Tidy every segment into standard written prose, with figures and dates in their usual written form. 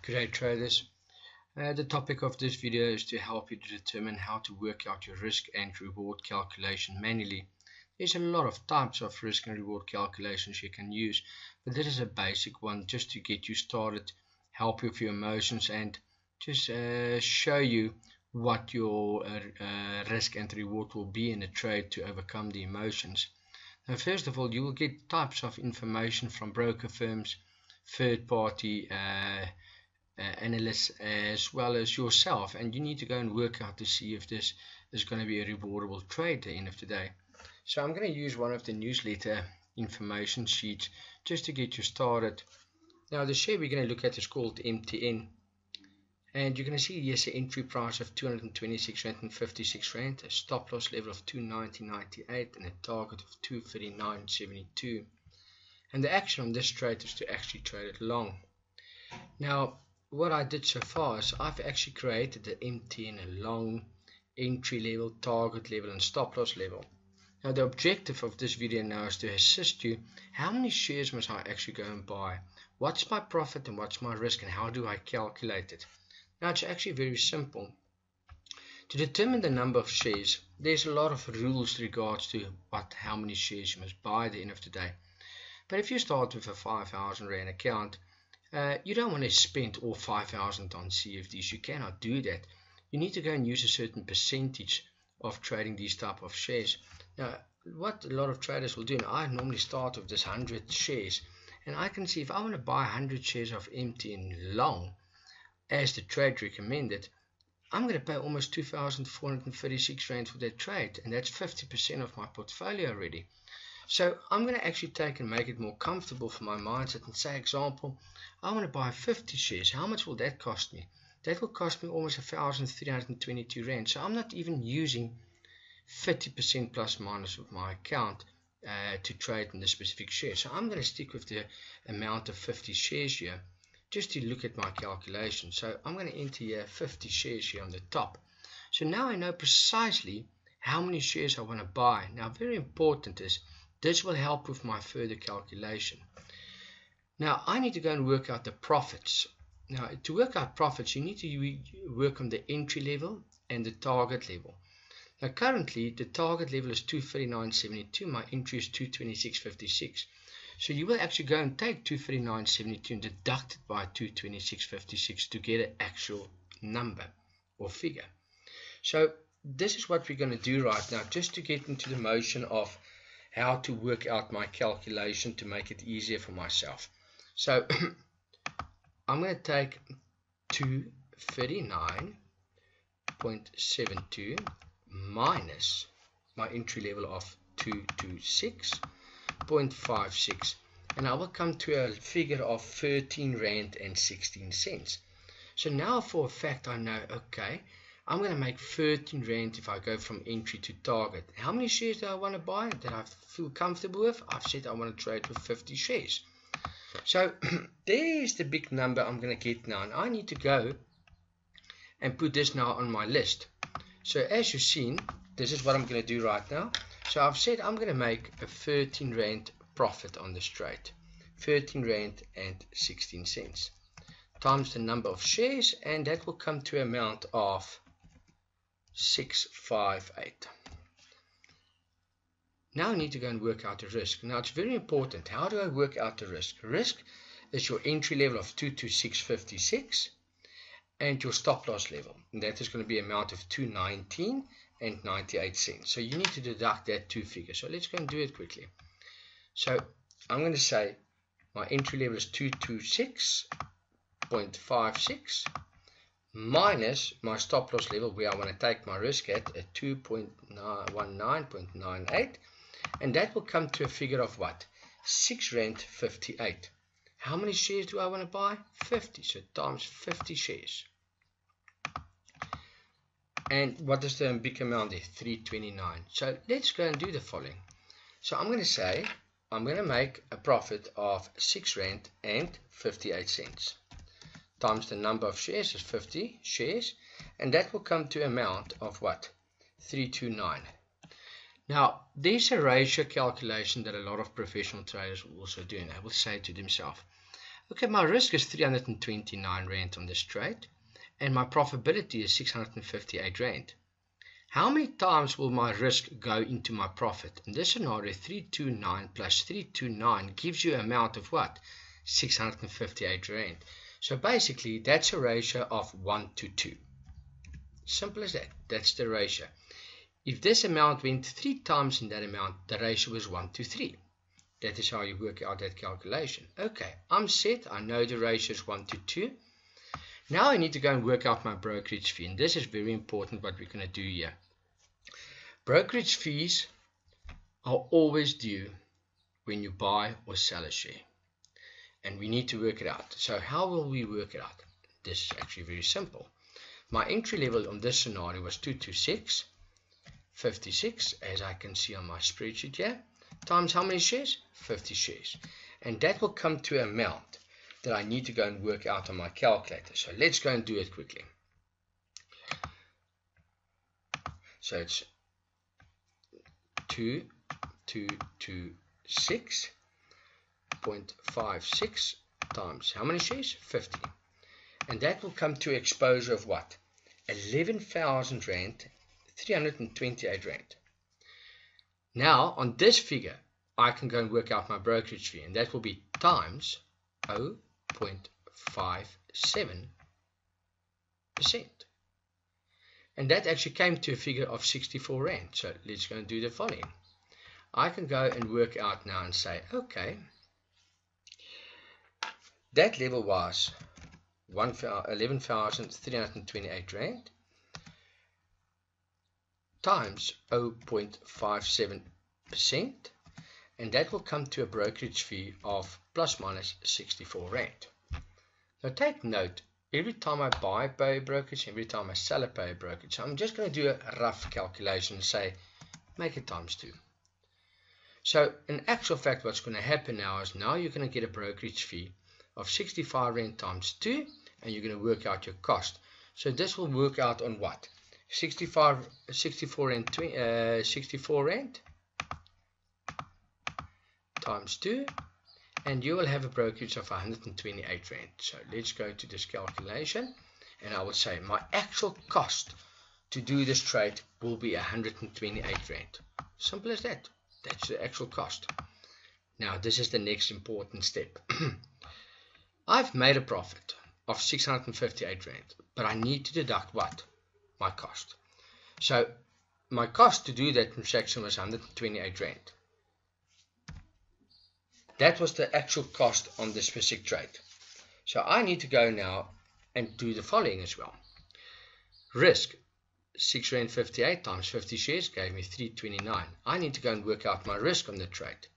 Good day, traders. The topic of this video is to help you to determine how to work out your risk and reward calculation manually. There's a lot of types of risk and reward calculations you can use, but this is a basic one just to get you started, help you with your emotions, and just show you what your risk and reward will be in a trade to overcome the emotions. Now, first of all, you will get types of information from broker firms, third-party analysts, as well as yourself, and you need to go and work out to see if this is going to be a rewardable trade at the end of the day. So I'm going to use one of the newsletter information sheets just to get you started. Now the share we're going to look at is called MTN, and you're going to see here's an entry price of 226 Rand and 56 Rand, a stop loss level of 290.98 and a target of 239.72. And the action on this trade is to actually trade it long. Now what I did so far is I've actually created the MTN a long entry level, target level and stop loss level. Now the objective of this video now is to assist you. How many shares must I actually go and buy? What's my profit and what's my risk, and how do I calculate it? Now it's actually very simple. To determine the number of shares, there's a lot of rules regards to how many shares you must buy at the end of the day. But if you start with a 5,000 Rand account, you don't want to spend all 5,000 on CFDs. You cannot do that. You need to go and use a certain percentage of trading these type of shares. Now, what a lot of traders will do, and I normally start with this 100 shares, and I can see if I want to buy 100 shares of MTN long, as the trade recommended, I'm going to pay almost 2,436 Rand for that trade, and that's 50% of my portfolio already. So I'm going to actually take and make it more comfortable for my mindset and say, example, I want to buy 50 shares. How much will that cost me? That will cost me almost 1,322 Rand. So I'm not even using 50% plus minus of my account to trade in the specific share. So I'm going to stick with the amount of 50 shares here just to look at my calculation. So I'm going to enter here 50 shares here on the top. So now I know precisely how many shares I want to buy. Now very important is this will help with my further calculation. Now I need to go and work out the profits. Now to work out profits, you need to work on the entry level and the target level. Now currently the target level is 239.72, my entry is 226.56. So you will actually go and take 239.72 and deduct it by 226.56 to get an actual number or figure. So this is what we're going to do right now, just to get into the motion of how to work out my calculation to make it easier for myself. So I'm going to take 239.72 minus my entry level of 226.56, and I will come to a figure of 13 Rand and 16 cents. So now for a fact I know, okay, I'm going to make 13 Rand if I go from entry to target. How many shares do I want to buy that I feel comfortable with? I've said I want to trade with 50 shares. So there's the big number I'm going to get now, and I need to go and put this now on my list. So as you've seen, this is what I'm going to do right now. So I've said I'm going to make a 13 Rand profit on this trade, 13 Rand and 16 cents times the number of shares, and that will come to an amount of 658. Now I need to go and work out the risk. Now it's very important. How do I work out the risk? Risk is your entry level of 226.56 and your stop loss level, and that is going to be an amount of 219 and 98 cents. So you need to deduct that two figures. So let's go and do it quickly. So I'm going to say my entry level is 226.56 minus my stop loss level, where I want to take my risk at 219.98, and that will come to a figure of what? 6 Rand 58. How many shares do I want to buy? 50. So times 50 shares. And what is the big amount there? 329. So let's go and do the following. So I'm going to say I'm going to make a profit of 6 Rand and 58 cents. Times the number of shares is 50 shares, and that will come to an amount of what? 329. Now there's a ratio calculation that a lot of professional traders will also do, and they will say to themselves, Okay, my risk is 329 Rand on this trade, and my profitability is 658 Rand. How many times will my risk go into my profit? In this scenario, 329 plus 329 gives you an amount of what? 658 Rand. So basically, that's a ratio of 1 to 2. Simple as that. That's the ratio. If this amount went 3 times in that amount, the ratio is 1 to 3. That is how you work out that calculation. Okay, I'm set. I know the ratio is 1 to 2. Now I need to go and work out my brokerage fee. And this is very important what we're going to do here. Brokerage fees are always due when you buy or sell a share. And we need to work it out. So how will we work it out? This is actually very simple. My entry level on this scenario was 226.56, as I can see on my spreadsheet here, times how many shares? 50 shares. And that will come to an amount that I need to go and work out on my calculator. So let's go and do it quickly. So it's 226.56 times how many shares? 50. And that will come to exposure of what? 11,000 Rand, 328 Rand. Now, on this figure, I can go and work out my brokerage fee, and that will be times 0.57%. And that actually came to a figure of 64 Rand. So let's go and do the following. I can go and work out now and say, okay, that level was 11,328 Rand times 0.57%, and that will come to a brokerage fee of plus minus 64 Rand. Now take note, every time I buy, pay a brokerage, every time I sell, pay a brokerage. So I'm just going to do a rough calculation and say, make it times 2. So in actual fact, what's going to happen now is now you're going to get a brokerage fee of 65 Rand times 2, and you're going to work out your cost. So this will work out on what? 64 Rand times 2, and you will have a brokerage of 128 Rand. So let's go to this calculation, and I would say my actual cost to do this trade will be 128 Rand. Simple as that. That's the actual cost. Now this is the next important step. I've made a profit of 658 Rand, but I need to deduct what? My cost. So my cost to do that transaction was 128 Rand. That was the actual cost on this specific trade. So I need to go now and do the following as well. Risk 6.58 Rand times 50 shares gave me 329. I need to go and work out my risk on the trade.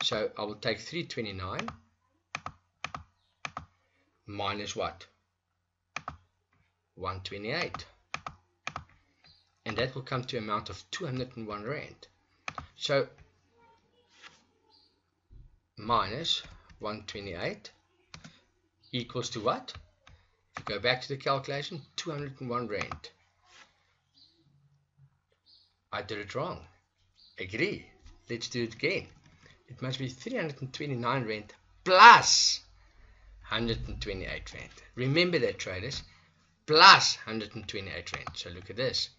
So I will take 329 minus what? 128. And that will come to an amount of 201 Rand. So minus 128 equals to what? If you go back to the calculation, 201 Rand. I did it wrong. Agree. Let's do it again. It must be 329 Rand plus 128 Rand. Remember that, traders. Plus 128 Rand. So look at this.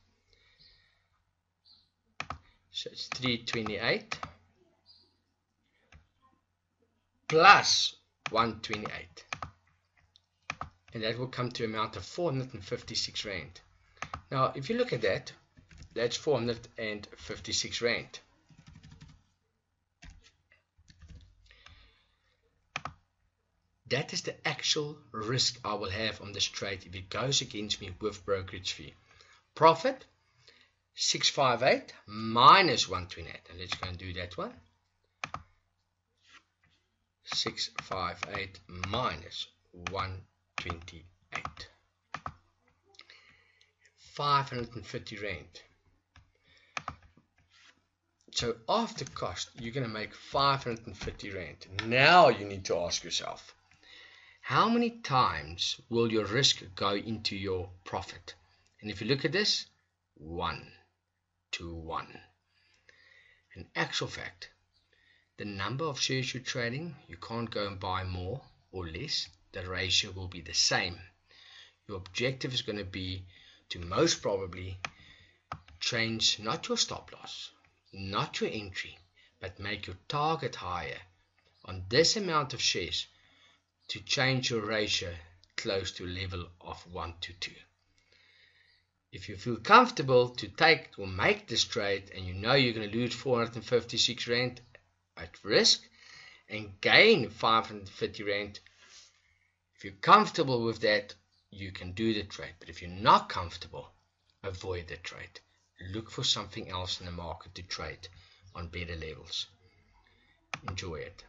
So it's 328 plus 128. And that will come to an amount of 456 Rand. Now, if you look at that, that's 456 Rand. That is the actual risk I will have on this trade if it goes against me with brokerage fee. Profit 658 minus 128. And let's go and do that one. 658 minus 128. 550 Rand. So after cost, you're going to make 550 Rand. Now you need to ask yourself, how many times will your risk go into your profit? And if you look at this, 1 to 1. In actual fact, the number of shares you're trading, you can't go and buy more or less, the ratio will be the same. Your objective is going to be to most probably change not your stop loss, not your entry, but make your target higher on this amount of shares to change your ratio close to a level of 1 to 2. If you feel comfortable to take or make this trade and you know you're going to lose 456 Rand at risk and gain 550 Rand, if you're comfortable with that, you can do the trade. But if you're not comfortable, avoid the trade. Look for something else in the market to trade on better levels. Enjoy it.